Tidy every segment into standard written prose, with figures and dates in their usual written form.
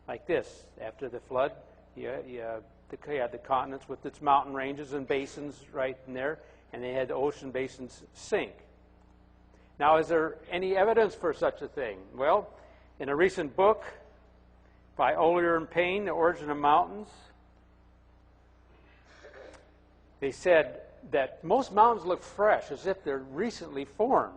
like this. After the flood, you had the continents with its mountain ranges and basins right in there, and they had the ocean basins sink. Now, is there any evidence for such a thing? Well, in a recent book by Olier and Payne, The Origin of Mountains, they said that most mountains look fresh, as if they're recently formed.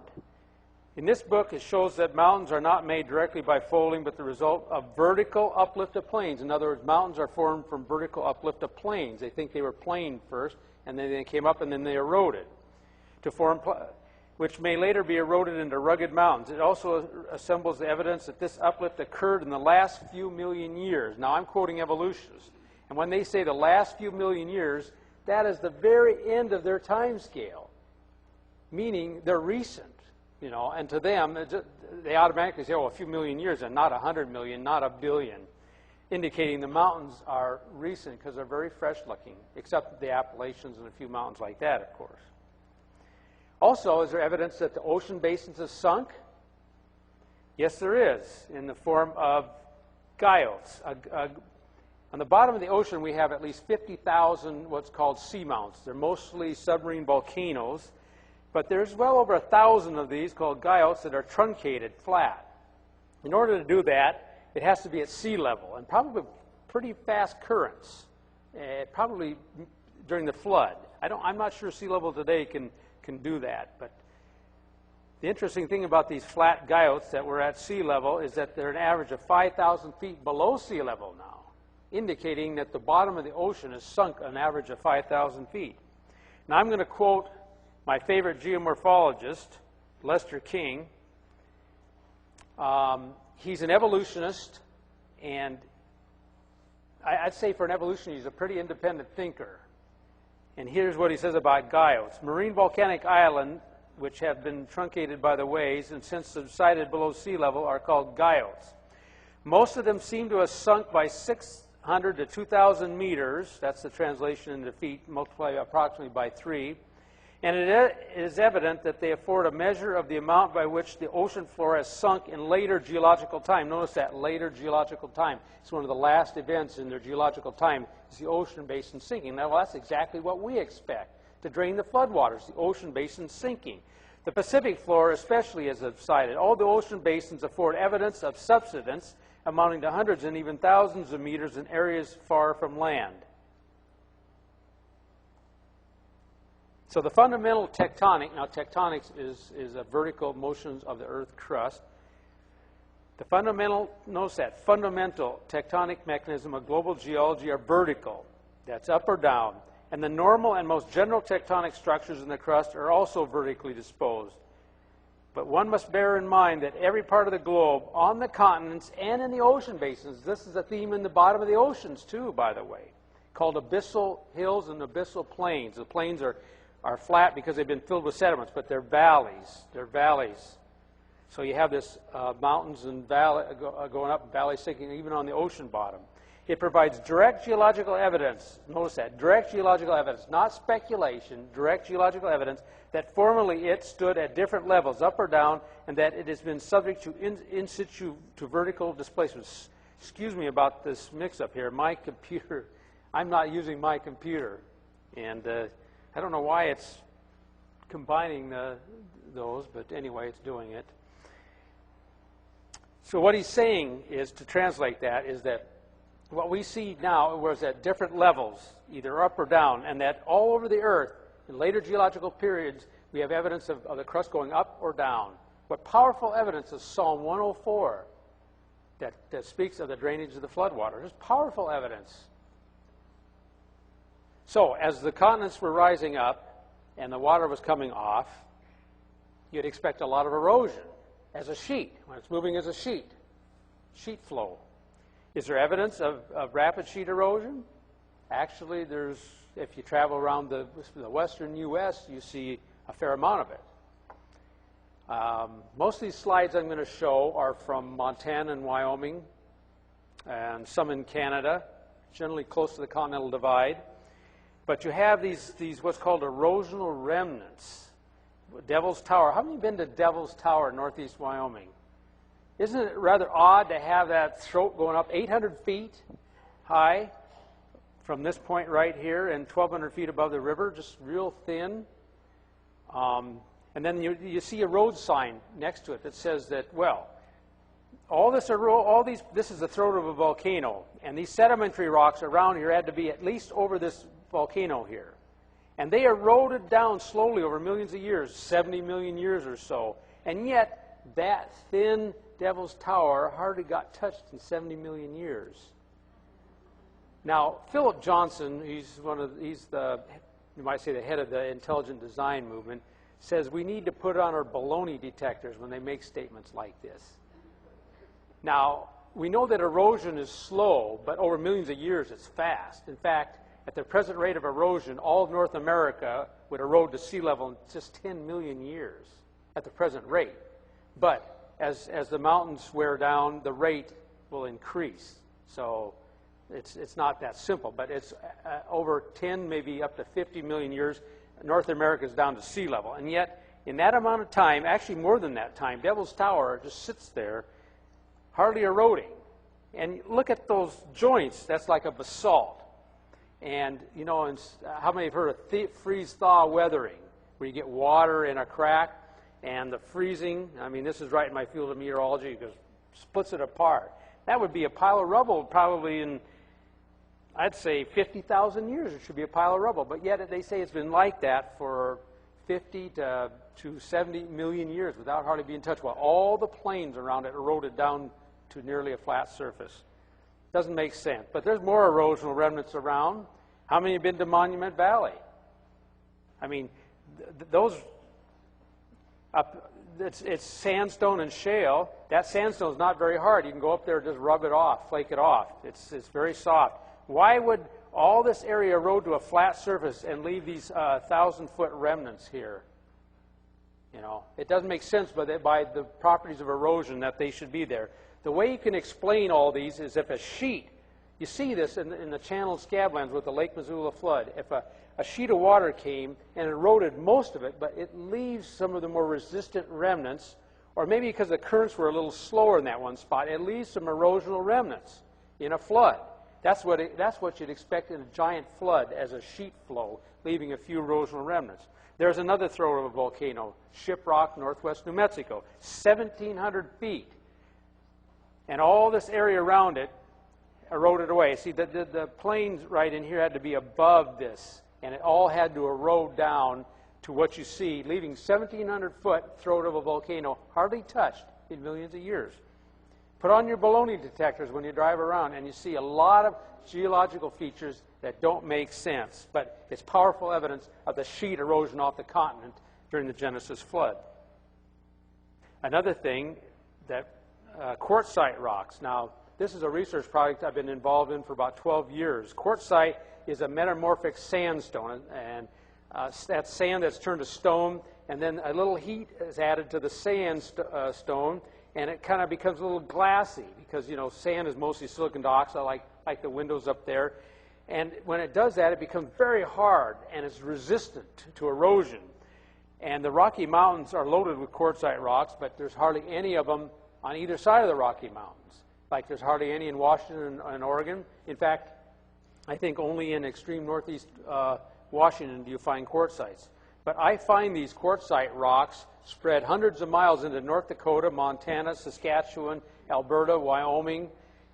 In this book, it shows that mountains are not made directly by folding, but the result of vertical uplift of plains. In other words, mountains are formed from vertical uplift of plains. They think they were planed first, and then they came up, and then they eroded to form, which may later be eroded into rugged mountains. It also assembles the evidence that this uplift occurred in the last few million years. Now, I'm quoting evolutionists, and when they say the last few million years, that is the very end of their time scale, meaning they're recent. You know, and to them, they automatically say, oh, a few million years, and not 100 million, not a billion, indicating the mountains are recent because they're very fresh-looking, except the Appalachians and a few mountains like that, of course. Also, is there evidence that the ocean basins have sunk? Yes, there is, in the form of guyos. On the bottom of the ocean, we have at least 50,000 what's called seamounts. They're mostly submarine volcanoes. But there's well over 1,000 of these called guyos that are truncated flat. In order to do that, it has to be at sea level and probably pretty fast currents, probably during the flood. I'm not sure sea level today can do that. But the interesting thing about these flat guyos that were at sea level is that they're an average of 5,000 feet below sea level now, indicating that the bottom of the ocean is sunk an average of 5,000 feet. Now I'm going to quote my favorite geomorphologist, Lester King. He's an evolutionist, and I'd say for an evolutionist, he's a pretty independent thinker. And here's what he says about guyos. Marine volcanic islands, which have been truncated by the waves and since subsided below sea level, are called guyos. Most of them seem to have sunk by 600 to 2,000 meters. That's the translation into feet, multiplied approximately by 3. And it is evident that they afford a measure of the amount by which the ocean floor has sunk in later geological time. Notice that, later geological time. It's one of the last events in their geological time, is the ocean basin sinking. Now, well, that's exactly what we expect to drain the floodwaters, the ocean basin sinking. The Pacific floor especially has subsided. All the ocean basins afford evidence of subsidence amounting to hundreds and even thousands of meters in areas far from land. So the fundamental tectonic, now tectonics is a vertical motions of the earth crust. The fundamental, notice that, fundamental tectonic mechanism of global geology are vertical. That's up or down. And the normal and most general tectonic structures in the crust are also vertically disposed. But one must bear in mind that every part of the globe, on the continents and in the ocean basins, this is a theme in the bottom of the oceans too, by the way, called abyssal hills and abyssal plains. The plains are flat because they've been filled with sediments, but they're valleys. They're valleys. So you have this mountains and valley going up, valleys sinking, even on the ocean bottom. It provides direct geological evidence. Notice that, direct geological evidence, not speculation, direct geological evidence that formerly it stood at different levels, up or down, and that it has been subject to in situ to vertical displacements. Excuse me about this mix-up here. My computer, I'm not using my computer, and I don't know why it's combining those, but anyway, it's doing it. So what he's saying is, to translate that, is that what we see now was at different levels, either up or down, and that all over the earth, in later geological periods, we have evidence of the crust going up or down. What powerful evidence is Psalm 104 that speaks of the drainage of the floodwaters. There's powerful evidence. So, as the continents were rising up and the water was coming off, you'd expect a lot of erosion as a sheet, when it's moving as a sheet flow. Is there evidence of rapid sheet erosion? Actually, if you travel around the western U.S., you see a fair amount of it. Most of these slides I'm going to show are from Montana and Wyoming, and some in Canada, generally close to the Continental Divide. But you have these what's called erosional remnants. Devil's Tower. How many have been to Devil's Tower, northeast Wyoming? Isn't it rather odd to have that throat going up 800 feet high from this point right here and 1,200 feet above the river, just real thin? And then you see a road sign next to it that says that, well, this is the throat of a volcano, and these sedimentary rocks around here had to be at least over this volcano here. And they eroded down slowly over millions of years, 70 million years or so. And yet, that thin Devil's Tower hardly got touched in 70 million years. Now, Philip Johnson, he's the, you might say, the head of the intelligent design movement, says we need to put on our baloney detectors when they make statements like this. Now, we know that erosion is slow, but over millions of years it's fast. In fact, at the present rate of erosion, all of North America would erode to sea level in just 10 million years at the present rate. But as the mountains wear down, the rate will increase. So it's not that simple, but it's over 10, maybe up to 50 million years, North America is down to sea level. And yet, in that amount of time, actually more than that time, Devil's Tower just sits there, hardly eroding. And look at those joints. That's like a basalt. And, you know, how many have heard of freeze-thaw weathering, where you get water in a crack, and the freezing, I mean, this is right in my field of meteorology, because it splits it apart. That would be a pile of rubble probably in, I'd say, 50,000 years. It should be a pile of rubble. But yet they say it's been like that for 50 to 70 million years without hardly being touched, while all the plains around it eroded down to nearly a flat surface. Doesn't make sense. But there's more erosional remnants around. How many have been to Monument Valley? I mean, it's sandstone and shale. That sandstone is not very hard. You can go up there and just rub it off, flake it off. It's very soft. Why would all this area erode to a flat surface and leave these 1,000-foot remnants here? You know, it doesn't make sense by the properties of erosion that they should be there. The way you can explain all these is if a sheet, you see this in the channeled scablands with the Lake Missoula flood, if a sheet of water came and eroded most of it, but it leaves some of the more resistant remnants, or maybe because the currents were a little slower in that one spot, it leaves some erosional remnants in a flood. That's what you'd expect in a giant flood as a sheet flow, leaving a few erosional remnants. There's another throat of a volcano, Shiprock, northwest New Mexico, 1,700 feet. And all this area around it eroded away. See, the plains right in here had to be above this, and it all had to erode down to what you see, leaving 1,700-foot throat of a volcano hardly touched in millions of years. Put on your baloney detectors when you drive around, and you see a lot of geological features that don't make sense, but it's powerful evidence of the sheet erosion off the continent during the Genesis flood. Another thing, that quartzite rocks. Now, this is a research project I've been involved in for about 12 years. Quartzite is a metamorphic sandstone, and that's sand that's turned to stone, and then a little heat is added to the sandstone, and it kind of becomes a little glassy because, you know, sand is mostly silicon dioxide, like the windows up there. And when it does that, it becomes very hard, and it's resistant to erosion. And the Rocky Mountains are loaded with quartzite rocks, but there's hardly any of them on either side of the Rocky Mountains. Like there's hardly any in Washington and Oregon. In fact, I think only in extreme northeast Washington do you find quartzites. But I find these quartzite rocks spread hundreds of miles into North Dakota, Montana, Saskatchewan, Alberta, Wyoming,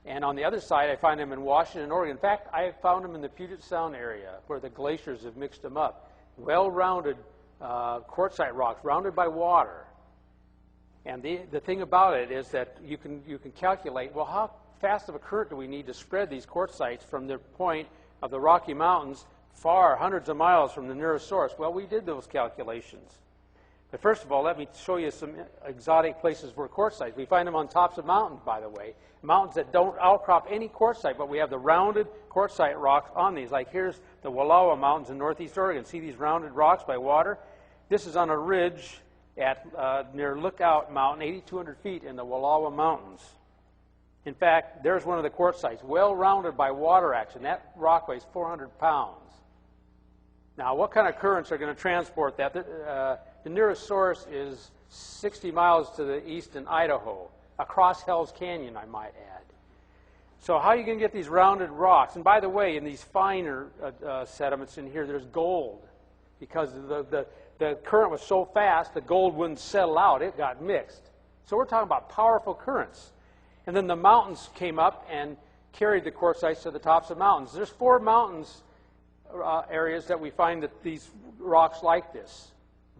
and on the other side I find them in Washington and Oregon. In fact, I have found them in the Puget Sound area where the glaciers have mixed them up. Well-rounded quartzite rocks, rounded by water. And the thing about it is that you can calculate, well, how fast of a current do we need to spread these quartzites from the point of the Rocky Mountains far, hundreds of miles from the nearest source? Well, we did those calculations. But first of all, let me show you some exotic places for quartzites. We find them on tops of mountains, by the way. Mountains that don't outcrop any quartzite, but we have the rounded quartzite rocks on these. Like here's the Wallowa Mountains in northeast Oregon. See these rounded rocks by water? This is on a ridge at near Lookout Mountain, 8,200 feet in the Wallowa Mountains. In fact, there's one of the quartzites, well-rounded by water action. That rock weighs 400 pounds. Now, what kind of currents are going to transport that? The nearest source is 60 miles to the east in Idaho. across Hell's Canyon, I might add. So how are you going to get these rounded rocks? And by the way, in these finer sediments in here, there's gold. Because the current was so fast, the gold wouldn't settle out. It got mixed. So we're talking about powerful currents. And then the mountains came up and carried the quartzites to the tops of mountains. There's 4 mountains areas that we find that these rocks like this.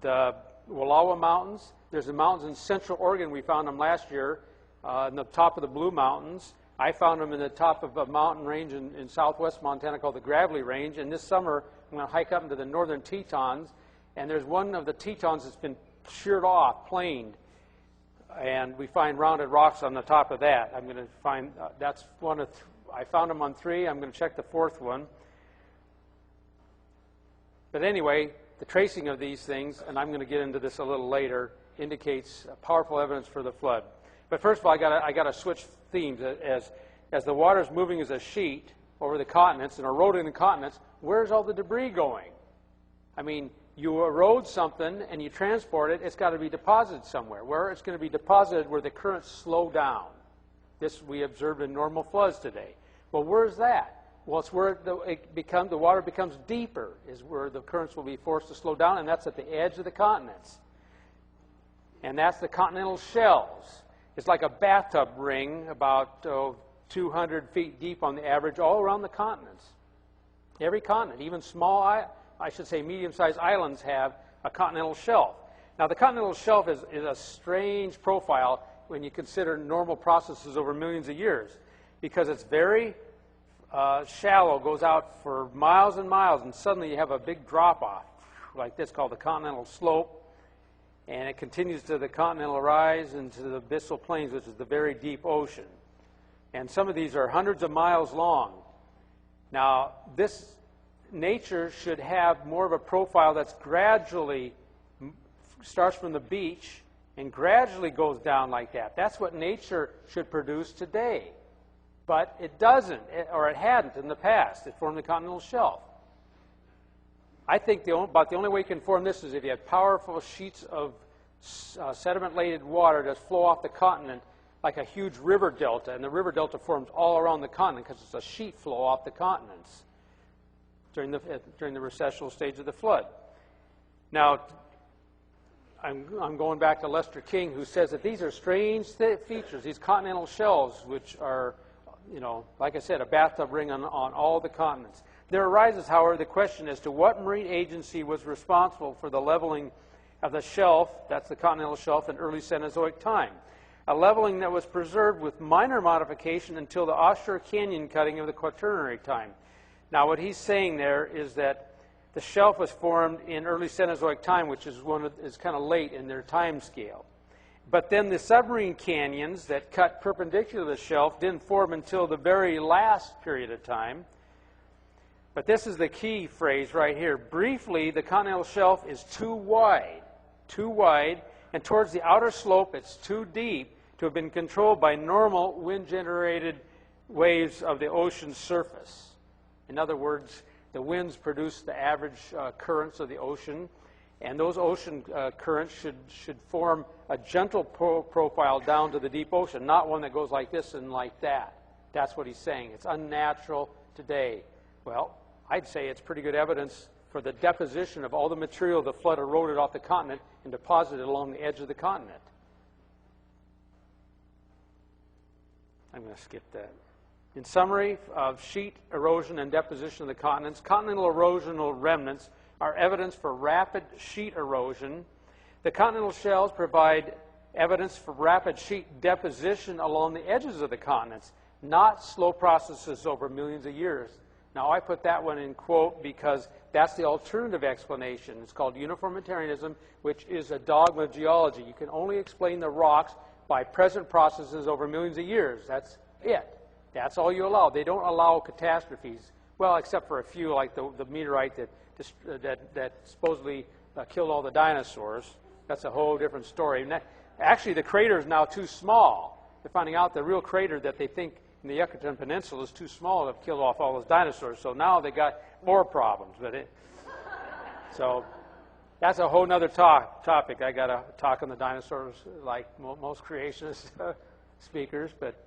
The Wallowa Mountains. There's the mountains in Central Oregon. We found them last year in the top of the Blue Mountains. I found them in the top of a mountain range in southwest Montana called the Gravelly Range. And this summer, I'm going to hike up into the northern Tetons. And there's one of the Tetons that's been sheared off, planed. And we find rounded rocks on the top of that. I'm going to find, that's one of, I found them on 3. I'm going to check the 4th one. But anyway, the tracing of these things, and I'm going to get into this a little later, indicates powerful evidence for the flood. But first of all, I got to switch themes. As the water's moving as a sheet over the continents and eroding the continents, where's all the debris going? I mean, you erode something and you transport it, it's got to be deposited somewhere. Where it's going to be deposited where the currents slow down. This we observed in normal floods today. Well, where's that? Well, it's where the water becomes deeper, is where the currents will be forced to slow down, and that's at the edge of the continents. And that's the continental shelves. It's like a bathtub ring about 200 feet deep on the average all around the continents. Every continent, even small, I should say medium-sized islands, have a continental shelf. Now, the continental shelf is a strange profile when you consider normal processes over millions of years, because it's very shallow, goes out for miles and miles, and suddenly you have a big drop-off like this called the continental slope, and it continues to the continental rise and to the abyssal plains, which is the very deep ocean. And some of these are hundreds of miles long. Now, this nature should have more of a profile that's gradually starts from the beach and gradually goes down like that. That's what nature should produce today. But it doesn't, or it hadn't in the past. It formed the continental shelf. I think about the only way you can form this is if you have powerful sheets of sediment-laden water that flow off the continent like a huge river delta, and the river delta forms all around the continent because it's a sheet flow off the continents during the recessional stage of the flood. Now, I'm going back to Lester King, who says that these are strange features, these continental shelves, which are, you know, like I said, a bathtub ring on all the continents. There arises, however, the question as to what marine agency was responsible for the leveling of the shelf, that's the continental shelf, in early Cenozoic time. A leveling that was preserved with minor modification until the offshore canyon cutting of the Quaternary time. Now, what he's saying there is that the shelf was formed in early Cenozoic time, which is kind of late in their time scale. But then the submarine canyons that cut perpendicular to the shelf didn't form until the very last period of time. But this is the key phrase right here. Briefly, the continental shelf is too wide, and towards the outer slope it's too deep to have been controlled by normal wind-generated waves of the ocean's surface. In other words, the winds produce the average currents of the ocean, and those ocean currents should form a gentle profile down to the deep ocean, not one that goes like this and like that. That's what he's saying. It's unnatural today. Well, I'd say it's pretty good evidence for the deposition of all the material the flood eroded off the continent and deposited along the edge of the continent. I'm going to skip that. In summary of sheet erosion and deposition of the continents, continental erosional remnants are evidence for rapid sheet erosion. The continental shelves provide evidence for rapid sheet deposition along the edges of the continents, not slow processes over millions of years. Now, I put that one in quote because that's the alternative explanation. It's called uniformitarianism, which is a dogma of geology. You can only explain the rocks by present processes over millions of years. That's it. That's all you allow. They don't allow catastrophes. Well, except for a few, like the meteorite that supposedly killed all the dinosaurs. That's a whole different story. Actually, the crater is now too small. They're finding out the real crater that they think in the Yucatan Peninsula is too small to have killed off all those dinosaurs. So now they got more problems. So that's a whole other topic. I got to talk on the dinosaurs like most creationists speakers, but